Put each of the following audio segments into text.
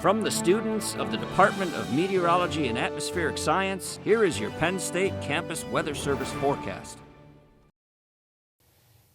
From the students of the Department of Meteorology and Atmospheric Science, here is your Penn State Campus Weather Service forecast.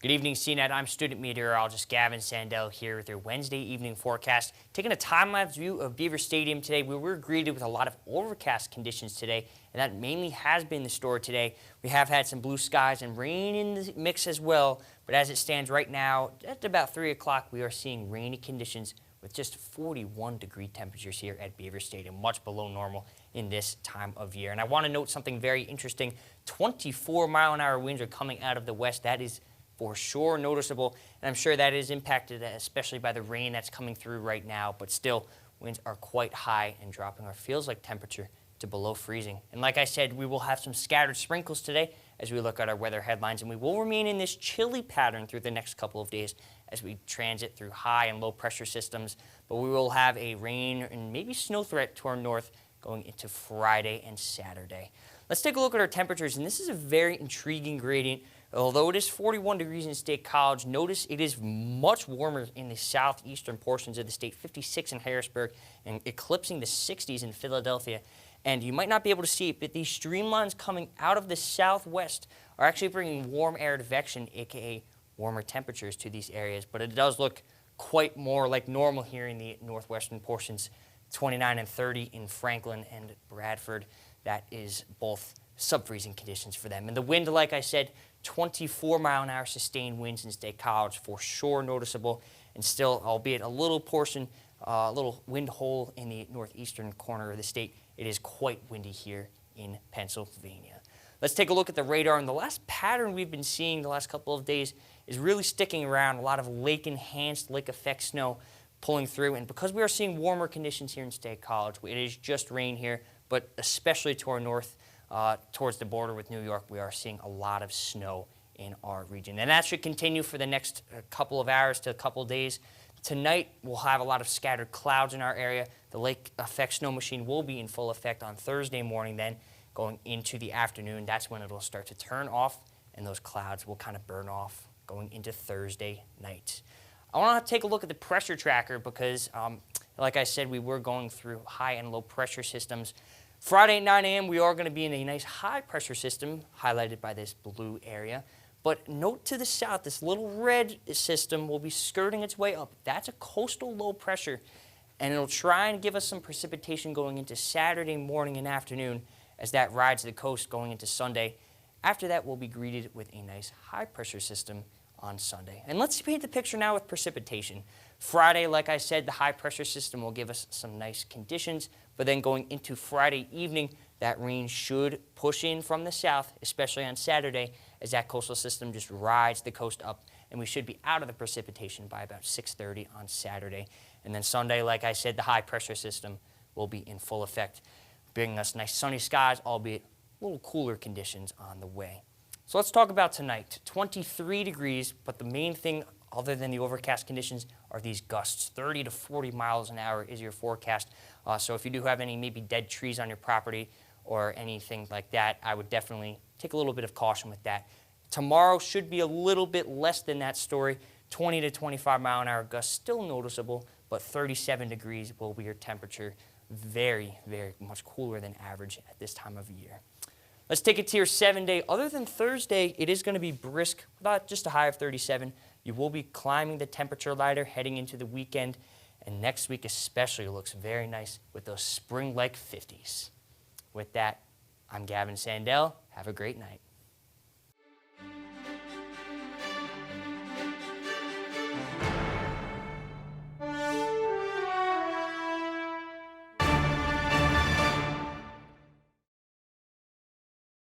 Good evening, CNET. I'm student meteorologist Gavin Sandel here with your Wednesday evening forecast. Taking a time-lapse view of Beaver Stadium today, we were greeted with a lot of overcast conditions today, and that mainly has been the story today. We have had some blue skies and rain in the mix as well, but as it stands right now, at about 3 o'clock, we are seeing rainy conditions with just 41-degree temperatures here at Beaver Stadium, much below normal in this time of year. And I want to note something very interesting. 24-mile-an-hour winds are coming out of the west. That is for sure noticeable, and I'm sure that is impacted especially by the rain that's coming through right now, but still, winds are quite high and dropping our feels-like temperature to below freezing. And like I said, we will have some scattered sprinkles today as we look at our weather headlines, and we will remain in this chilly pattern through the next couple of days as we transit through high and low pressure systems, but we will have a rain and maybe snow threat to our north going into Friday and Saturday. Let's take a look at our temperatures, and this is a very intriguing gradient. Although it is 41 degrees in State College, notice it is much warmer in the southeastern portions of the state, 56 in Harrisburg and eclipsing the 60s in Philadelphia. And you might not be able to see it, but these streamlines coming out of the southwest are actually bringing warm air advection, aka warmer temperatures, to these areas. But it does look quite more like normal here in the northwestern portions, 29 and 30 in Franklin and Bradford. That is both sub-freezing conditions for them. And the wind, like I said, 24-mile-an-hour sustained winds in State College, for sure noticeable, and still, albeit a little portion, a little wind hole in the northeastern corner of the state, it is quite windy here in Pennsylvania. Let's take a look at the radar, and the last pattern we've been seeing the last couple of days is really sticking around. A lot of lake-enhanced, lake-effect snow pulling through, and because we are seeing warmer conditions here in State College, it is just rain here, but especially to our north, towards the border with New York, we are seeing a lot of snow in our region. And that should continue for the next couple of hours to a couple of days. Tonight, we'll have a lot of scattered clouds in our area. The lake effect snow machine will be in full effect on Thursday morning then, going into the afternoon. That's when it'll start to turn off, and those clouds will kind of burn off going into Thursday night. I want to take a look at the pressure tracker because, like I said, we were going through high and low pressure systems. Friday at 9 a.m., we are going to be in a nice high-pressure system, highlighted by this blue area. But note to the south, this little red system will be skirting its way up. That's a coastal low pressure, and it'll try and give us some precipitation going into Saturday morning and afternoon as that rides the coast going into Sunday. After that, we'll be greeted with a nice high-pressure system on Sunday. And let's paint the picture now with precipitation. Friday, like I said, the high-pressure system will give us some nice conditions, but then going into Friday evening, that rain should push in from the south, especially on Saturday, as that coastal system just rides the coast up, and we should be out of the precipitation by about 6:30 on Saturday. And then Sunday, like I said, the high-pressure system will be in full effect, bringing us nice sunny skies, albeit a little cooler conditions on the way. So let's talk about tonight. 23 degrees, but the main thing other than the overcast conditions are these gusts. 30 to 40 miles an hour is your forecast. So if you do have any maybe dead trees on your property or anything like that, I would definitely take a little bit of caution with that. Tomorrow should be a little bit less than that story. 20 to 25 mile an hour gusts, still noticeable, but 37 degrees will be your temperature. Very, very much cooler than average at this time of year. Let's take it to your 7-day. Other than Thursday, it is going to be brisk, about just a high of 37. You will be climbing the temperature ladder heading into the weekend, and next week especially looks very nice with those spring-like 50s. With that, I'm Gavin Sandel. Have a great night.